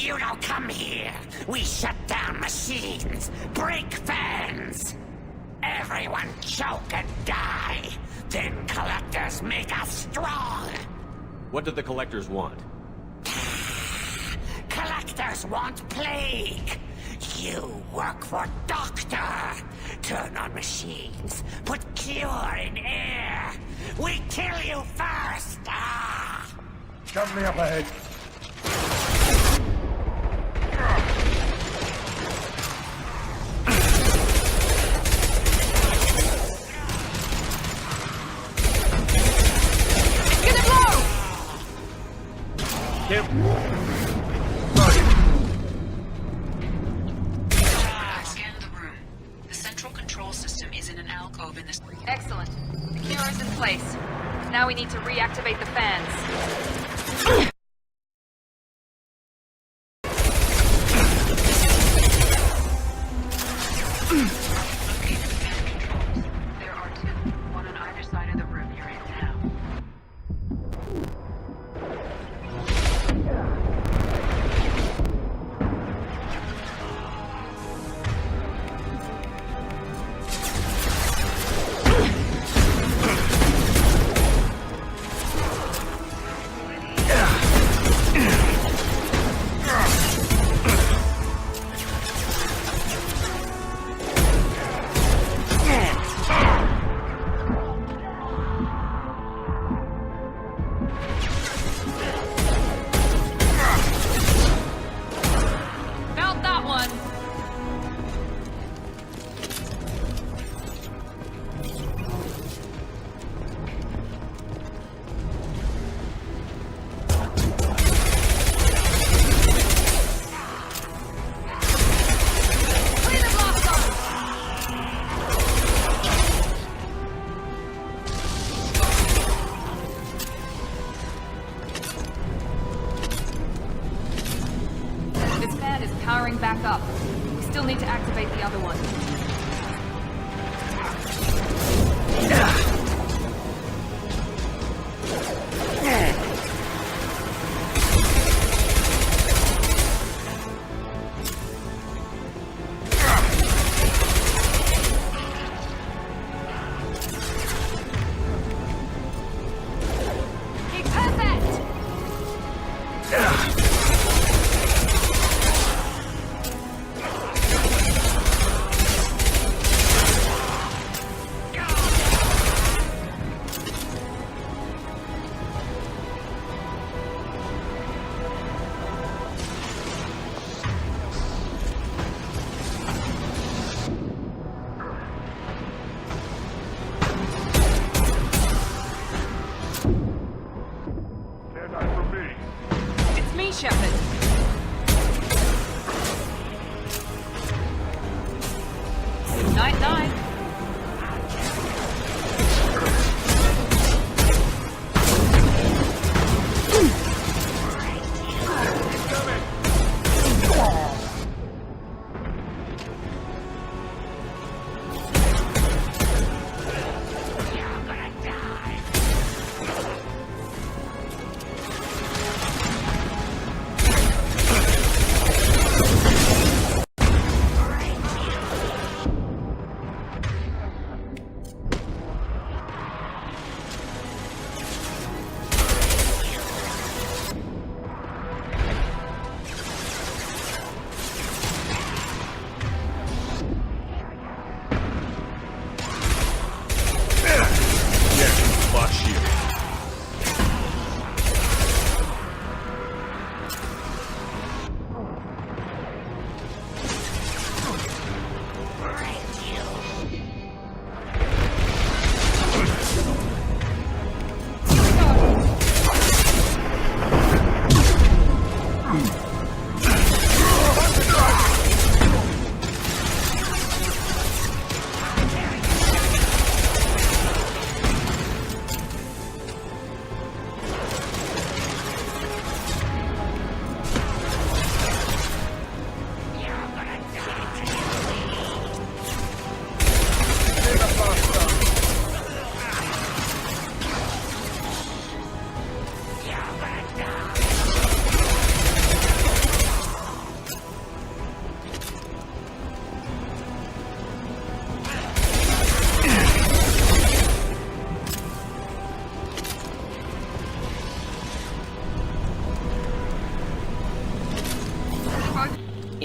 You don't come here. We shut down machines, break fans. Everyone choke and die. Then collectors make us strong. What do the collectors want? Collectors want plague. You work for Doctor. Turn on machines. Put cure in air. We kill you first. Cover me up ahead. Get it low! I've scanned the room. The central control system is in an alcove in this... Excellent. The cure is in place. Now we need to reactivate the fans. There are two, one on either side of the room you're in now. Found that one! Clean the blocks off! This fan is powering back up. We still need to activate the other one. Hey, perfect! Stand by for me. It's me, Shepard. Night, night. You're gonna die. Yeah, boss shield.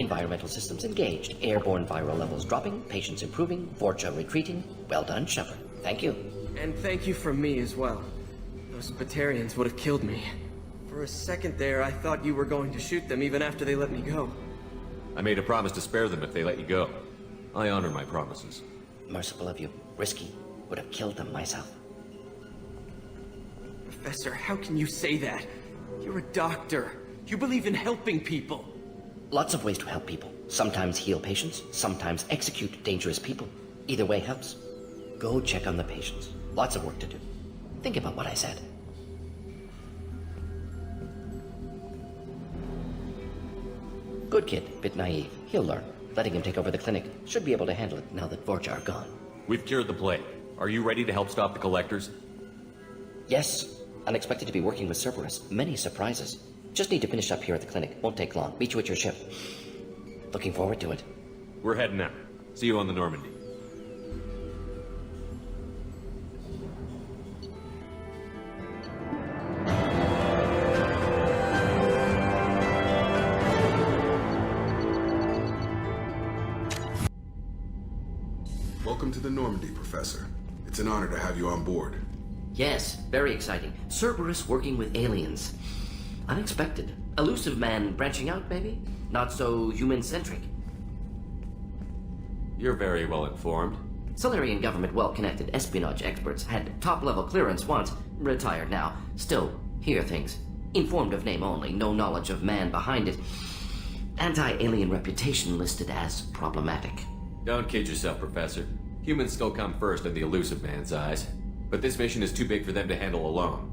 Environmental systems engaged. Airborne viral levels dropping. Patients improving. Vorcha retreating. Well done, Shepard. Thank you. And thank you from me as well. Those Batarians would have killed me. For a second there, I thought you were going to shoot them even after they let me go. I made a promise to spare them if they let you go. I honor my promises. Merciful of you. Risky. Would have killed them myself. Professor, how can you say that? You're a doctor. You believe in helping people. Lots of ways to help people. Sometimes heal patients, sometimes execute dangerous people. Either way helps. Go check on the patients. Lots of work to do. Think about what I said. Good kid, bit naive. He'll learn. Letting him take over the clinic. Should be able to handle it now that Vorcha are gone. We've cured the plague. Are you ready to help stop the Collectors? Yes. Unexpected to be working with Cerberus. Many surprises. Just need to finish up here at the clinic. Won't take long. Meet you at your ship. Looking forward to it. We're heading out. See you on the Normandy. Welcome to the Normandy, Professor. It's an honor to have you on board. Yes, very exciting. Cerberus working with aliens. Unexpected. Elusive man branching out, maybe? Not so human-centric. You're very well informed. Solarian government well-connected espionage experts had top-level clearance once, retired now. Still, hear things. Informed of name only, no knowledge of man behind it. Anti-alien reputation listed as problematic. Don't kid yourself, Professor. Humans still come first in the Elusive Man's eyes. But this mission is too big for them to handle alone.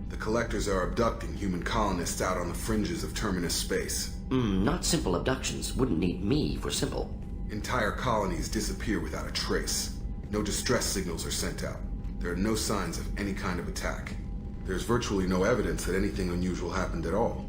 The Collectors are abducting human colonists out on the fringes of Terminus space. Not simple abductions. Wouldn't need me for simple. Entire colonies disappear without a trace. No distress signals are sent out. There are no signs of any kind of attack. There's virtually no evidence that anything unusual happened at all.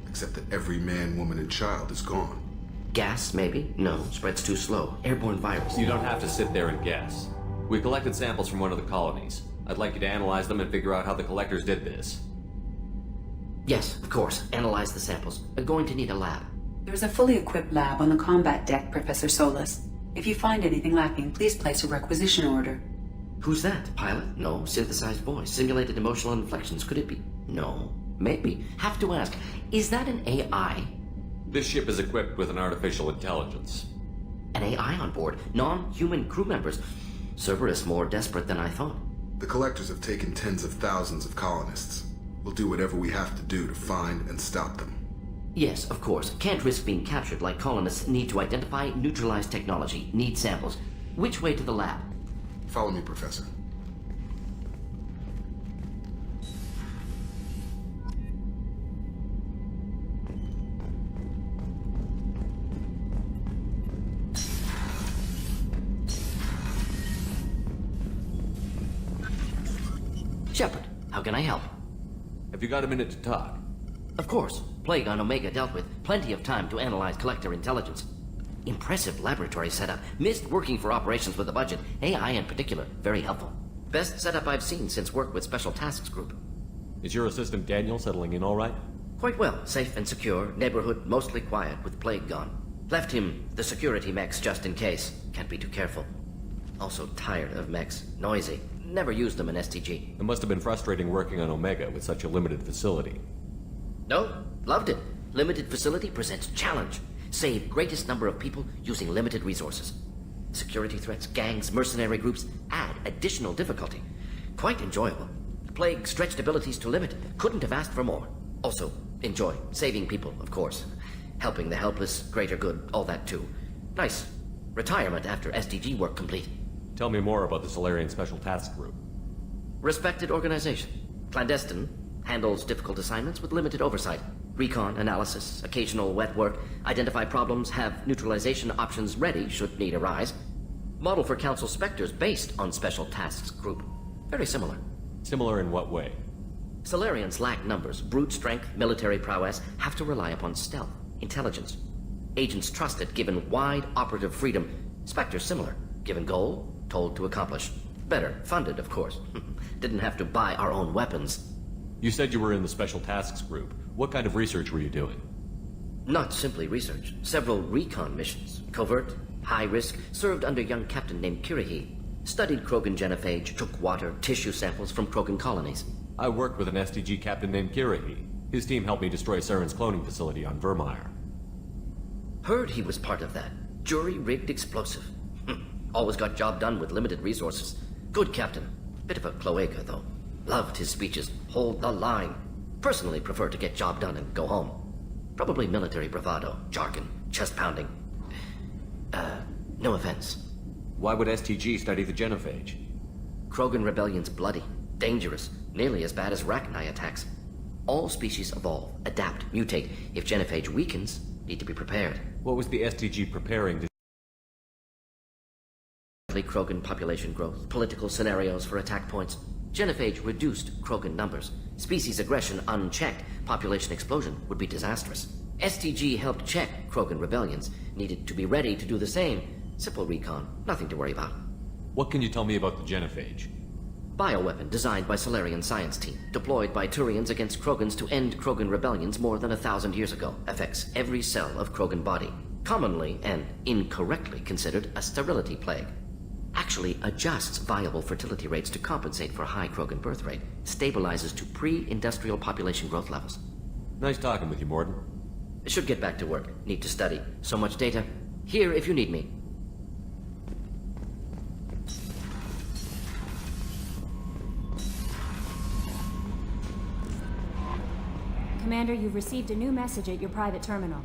Except that every man, woman, and child is gone. Gas, maybe? No, spreads too slow. Airborne virus. You don't have to sit there and guess. We collected samples from one of the colonies. I'd like you to analyze them and figure out how the Collectors did this. Yes, of course. Analyze the samples. Going to need a lab. There's a fully equipped lab on the combat deck, Professor Solis. If you find anything lacking, please place a requisition order. Who's that? Pilot? No. Synthesized voice. Simulated emotional inflections. Could it be? No. Maybe. Have to ask. Is that an AI? This ship is equipped with an artificial intelligence. An AI on board? Non-human crew members? Cerberus more desperate than I thought. The Collectors have taken tens of thousands of colonists. We'll do whatever we have to do to find and stop them. Yes, of course. Can't risk being captured like colonists need to identify, neutralize technology, need samples. Which way to the lab? Follow me, Professor. Shepard, how can I help? Have you got a minute to talk? Of course. Plague on Omega dealt with. Plenty of time to analyze Collector intelligence. Impressive laboratory setup. Missed working for operations with a budget. AI in particular. Very helpful. Best setup I've seen since work with Special Tasks Group. Is your assistant Daniel settling in all right? Quite well. Safe and secure. Neighborhood mostly quiet with Plague gone. Left him the security mechs just in case. Can't be too careful. Also tired of mechs. Noisy. Never used them in STG. It must have been frustrating working on Omega with such a limited facility. No, loved it. Limited facility presents challenge. Save greatest number of people using limited resources. Security threats, gangs, mercenary groups add additional difficulty. Quite enjoyable. Plague stretched abilities to limit. Couldn't have asked for more. Also, enjoy. Saving people, of course. Helping the helpless, greater good, all that too. Nice. Retirement after SDG work complete. Tell me more about the Solarian Special Task Group. Respected organization. Clandestine. Handles difficult assignments with limited oversight. Recon, analysis, occasional wet work. Identify problems, have neutralization options ready should need arise. Model for Council Spectres based on Special Tasks Group. Very similar. Similar in what way? Solarians lack numbers, brute strength, military prowess, have to rely upon stealth, intelligence. Agents trusted, given wide operative freedom. Spectres similar, given goal, told to accomplish. Better, funded, of course. Didn't have to buy our own weapons. You said you were in the Special Tasks Group. What kind of research were you doing? Not simply research. Several recon missions, covert, high risk, served under a young captain named Kirrahe. Studied Krogan genophage, took water, tissue samples from Krogan colonies. I worked with an STG captain named Kirrahe. His team helped me destroy Saren's cloning facility on Vermeer. Heard he was part of that. Jury-rigged explosive. Always got job done with limited resources. Good captain. Bit of a cloaca, though. Loved his speeches. Hold the line. Personally prefer to get job done and go home. Probably military bravado, jargon, chest pounding. No offense. Why would STG study the genophage? Krogan rebellion's bloody, dangerous, nearly as bad as Rachni attacks. All species evolve, adapt, mutate. If genophage weakens, need to be prepared. What was the STG preparing to... Krogan population growth, political scenarios for attack points. Genophage reduced Krogan numbers. Species aggression unchecked, population explosion would be disastrous. STG helped check Krogan rebellions, needed to be ready to do the same. Simple recon, nothing to worry about. What can you tell me about the genophage? Bioweapon designed by Solarian science team, deployed by Turians against Krogans to end Krogan rebellions more than 1,000 years ago. Affects every cell of Krogan body. Commonly and incorrectly considered a sterility plague. Actually adjusts viable fertility rates to compensate for high Krogan birth rate. Stabilizes to pre-industrial population growth levels. Nice talking with you, Mordin. Should get back to work. Need to study. So much data. Here if you need me. Commander, you've received a new message at your private terminal.